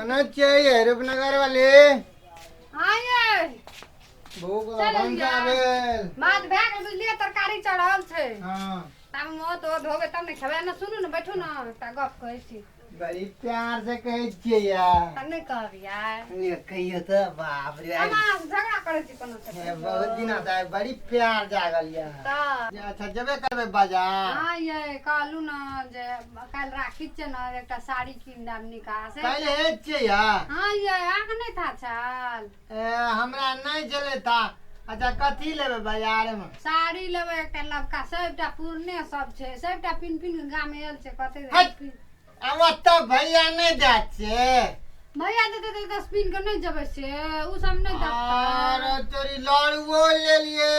कोना चाहिए रूपनगर वाले हाँ ये भूख चल भंसा लिया। भेल बात भए गेल बुझलिए तरकारी चढ़ल छै हाँ तब मुँह तो धोबे तब ने खेबै ना सुनू ना बैठू ना एकटा गप कहै छी बड़ी प्यार से कहै छियै यार तब नहीं कहबियै ये कहियो तो बाप रे हम अहाँ से झगड़ा करै छी कोनो से ये बहुत दिन से बड़ी प्यार जागल यार तऽ अच्छा जबे करबे बाजार हाँ ये कहलू ना जे काल राखी छै ना एकटा साड़ी कीन देब निकाह से पहले हे छियै यार हाँ ये आँख नहीं था छल हमरा नहीं चले था अच्छा कथी लेबे बाजार में साड़ी लेबै एकटा लबका सबटा पुरने सब छै सबटा पिन पिन के गाम आयल छै कते हट। अब तो भैया नहीं जात छे भैया देते तो 10 पिन के नहीं जबै से उ सब नहीं और दबता तोरी लड़ुओ ले लिए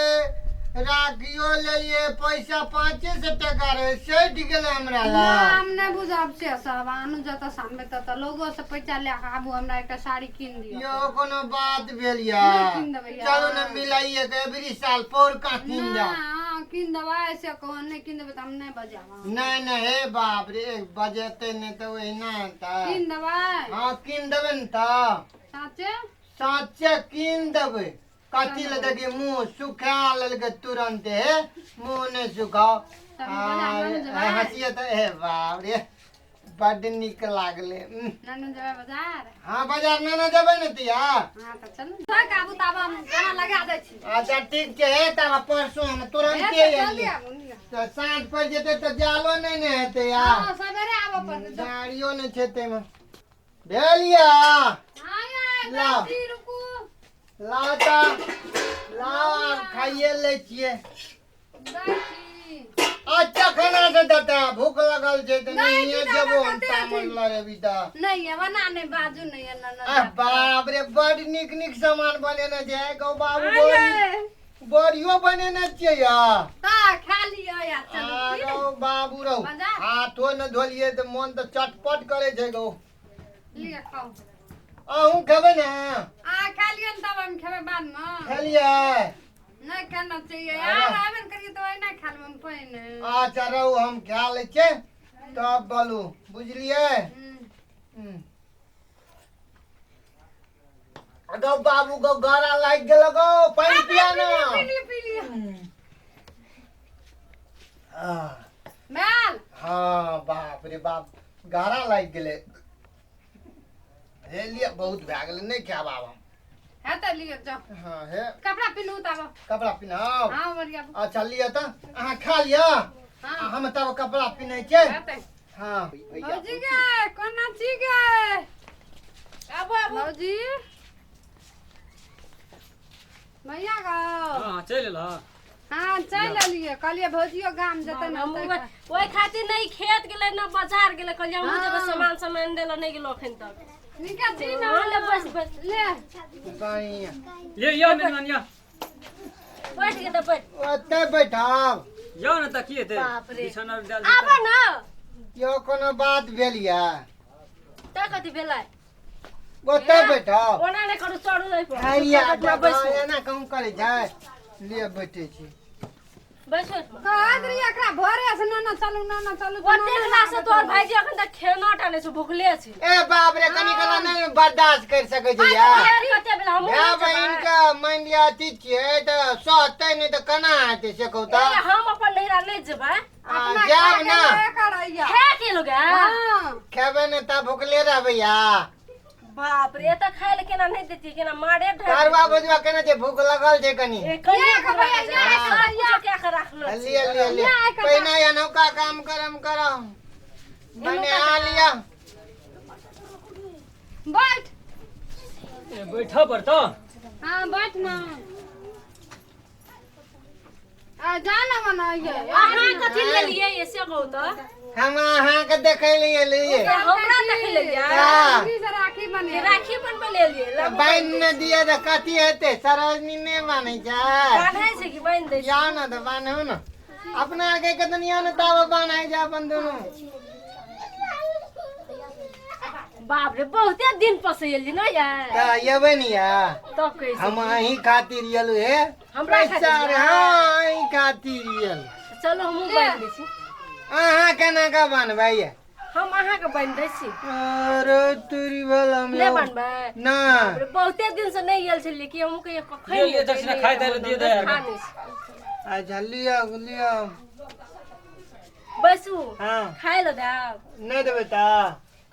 राखियो ले लिए पैसा 500 टका रहे सेठ गेले हमरा ला हम नहीं बुझब से सब आनु जत सामने तत लोगो से पैसा ले के आबू हमरा एकटा साड़ी कीन दियो यो कोनो बात भेल नहीं यार कीन देबै यार। चलो न मिलाइए के एवरी साल पोर का कीन जा हाँ कीन देबै ऐसे कहो नहीं कीन देबै त हम नहीं बजाब नहीं नहीं हे बाप रे बजते नहीं तो वही ना था कीन देबै हाँ कीन देबे न तो साचे साचे कीन देबे कथी ले देखिए मुंह सुखा लेलके तुरंत है मुंह नहीं सुखाओ तब बाजार में जेबै हंसिए तो हे बाप रे बड निक लागले नानू जेबै बाजार हाँ बाजार में ना जेबे न तिया हाँ त चलू तक आबू तब हम खाना लगा दै छी अच्छा ठीक छै हे तब परसों हम तुरंत ए, के तो जल्दी एलिए आबू लिअ। तो साँझ पड़ जेते तो जालो नहीं ने हेते यार हाँ सवेरे आबऽ पड़तै गाड़ियो नहीं छै ते में भेलिया हाँ ये लाओ। दस रुकू लाओ ता लाओ आप खाइए ले छिए दै छी अच्छा खाना से देता भूख लगल छै तो नहीं, नहीं जी, जेबो दादा, हम कते तामल अथी? लरे बिता नहीं है बना नहीं बाजू नहीं है ना आ बाप रे बड़ निक निक सामान बनेने छै गौ बाबू बड़ी बड़ियो बनेने छियै यार ता खा लियो या चलू गौ बाबू रौ मजा? हाथो न धोलिए तो मन तो चटपट करे छै गौ लियो खाओ अहूँ खेबै ने आ खा लियो न तब हम खेबै बाद में खेलिए नहीं खाना चाहिए यार आबे न करिए तो ना खा लेब हम पहिने अच्छा रहू हम खा लै छियै तब बोलू बुझलिए गौ बाबू गौ गारा लाग गेल गौ पानी पिया ना पी लियो आह, मैल हाँ बाप रे बाप गारा लाग गेले हे लिया बहुत भए गेलै नहीं खाब आब हम है तो लियो जाओ हाँ हे कपड़ा पिनहू तब कपड़ा पिन्हाओ हाँ बढ़िया अच्छा लिया तो अहाँ खा लिया हाँ हम तब कपड़ा पिन्है छै हेतै हाँ भैया भौजी गे कोना छी गे आबो आबो भौजी भैया गो हाँ चल ला हाँ चल एलिए कहलिए भौजियो गाम जेतै ना ओइ खातिर नहीं खेत गेलै ना बाजार गेलै कहलिए हम जब हाँ। सामान देला नहीं गेलो अखन तक निका छी ना हाँ, ले बस बस ले बढ़िया ले या मेहमान या बैठ के तो बैठ ओते बैठाव या न तकिए ते बाप रे। बिछाना डाल आबो ना यो कोनो बात भेल या ता कथि भेलै ओते बैठाव ओना नहीं करू चढ़ू नहीं पर खाइया बैस एना कहूँ करे छै ले बैठे छी बैस कहत रही एकरा भोरे से ना चलू ओते गला से तोर भाईजी अखन तक खेना टाने छै भूखले छै ए बाप रे कनी कला नहीं बर्दाश्त कर सके छै यार यार कते बेला हम भाय बहन का मान लिया अथी छियै तो सहते नहीं तो केना हेतै से कहू तो हम अपन नैरा नहीं जेबै अपना जाओ ना करैया खा के लोग हां खेबे नहीं तब भूखले रहबै या बाप रे त खाय ले केना नहीं देती केना मारे कारवा बजवा केना छै भूख लगल छै कनी कनिया के भैया, या क्या कर रखलो लिया लिया लिया पहिना या नौका काम करम करम बने आ लिया बैठ ए बैठा पर तो हां बैठ ना आ जाना बनाइए अहाँ कथि ले लिए ऐसे कहू तो हम अहाँ के देखे लिए लिए हमरा देख ले या हाँ। राखी बने राखी बनबे ले लिए बाइन न दिए तो कथी हेतै सरोजनी नहीं मानै छै बांधै छै कि बांध दे जाओ ना तो बान्हू ना अपना आगे के दुनिया ने तब बान्है जा अपन दुनू बाप रे बहुते दिन पसे एली न यार त येबै नि या तो कैसे हम अही खातिर येलु हे हमरा पैसा खातिर रे या? हाँ अही खातिर येल चलो हम बांध दै छी अहाँ केना का बान्हबै ये हम अहाँ के बन दै छी अरे तेरी वाला में ले बनबै ना बाप रे, बहुते दिन से नहीं आयल छलिए कि हम के खै ले दक्षिणा खाइ दे दिए दे यार। अच्छा लिया लिया बसु हाँ खाइ ल दाब नहीं देबे ता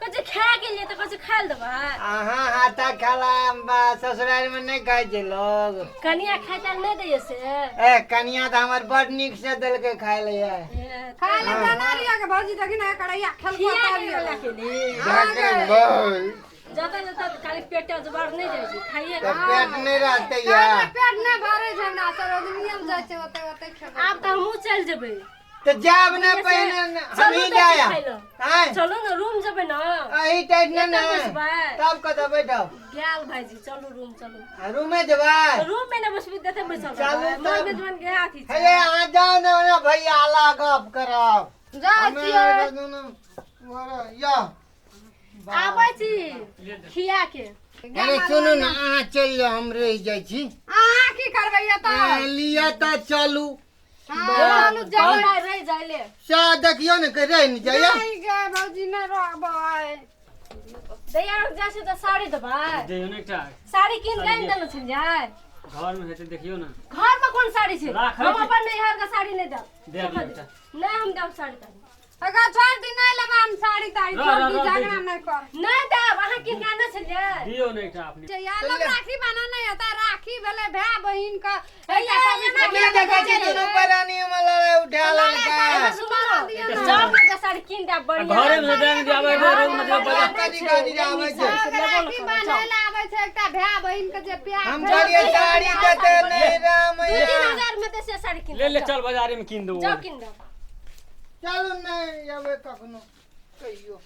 कजे खा के लिए तो कजे खाइ ल देबै आहा हाथा खाला ससुराल में नहीं खाई छे लोग कनिया खाइ त नहीं दै से ए कनिया तो हमर बड़ निक से दिल के खाय ले है खा ले बना लिया के भौजी देखी ना कड़ैया खेल खिया पता के लिया ला के ली जाके बोल जता जता खाली पेट जबार नहीं जाइ छै खाइए तो पेट नहीं रहते काहे यार पेट नहीं भरे छै हमरा सर दुनिया में जाय छै ओते ओते खेबै आब त हमहु चल जेबै तो जाब ने पहले हम ही जाया हैं चलो न रूम जेबै न अही टाइट ने ना एतऽ बसबै। तब कत बैठो गेल भाईजी चलो रूम चलो रूमे जबा रूम में न बसबी देते बैसल चलू रहबै। तब। मोर मेजबान के हाथी छै हे आ जाओ ना भैया आला गप करब जा छियै या आबै छी खिया के अरे सुनू ना अहाँ चल जाओ हम रह जाय छी अहाँ की करबै एतऽ लिया त चलू चलू जाओ हमरा रह जाइले सा देखियो ने के रह नहीं जाया नहीं गे भौजी नहीं रहबै दैया जा छै त साड़ी देबै देयो ने एकटा साड़ी किन के आनि देने छलियै घर में हेते देखियो ना घर में कोन साड़ी छै राखै हम छी। अपन नैहर के साड़ी नहीं देब दे दियो एकटा नहीं हम देब साड़ी ताड़ी अगर छोड़ दी नहीं लेबा हम साड़ी ताड़ी रह, छोड़ रह, दी रह, झगड़ा दे। नहीं कर नहीं देब अहाँ किन के आने छलियै दियो ने एकटा अपने जे यार लोग राखी बनाना है ता राखी भेले भाई बहिन का भैया, एना ये देखो छी दोनों परानी में लड़ाई उठा लड़का सुनो न सब के साड़ी किन देब बढ़िया घरे में देंगे आबै रूम में जब कनी कनी आवे छै राखी बनाए आवे छै एकटा भाई बहिन के जे प्यार हम कहलिए साड़ी देते नहीं रामैया 3000 में देसे साड़ी किन ले ले चल बाजार में किन दो जाओ किन देब चलू नहीं आवे कखनो कहियो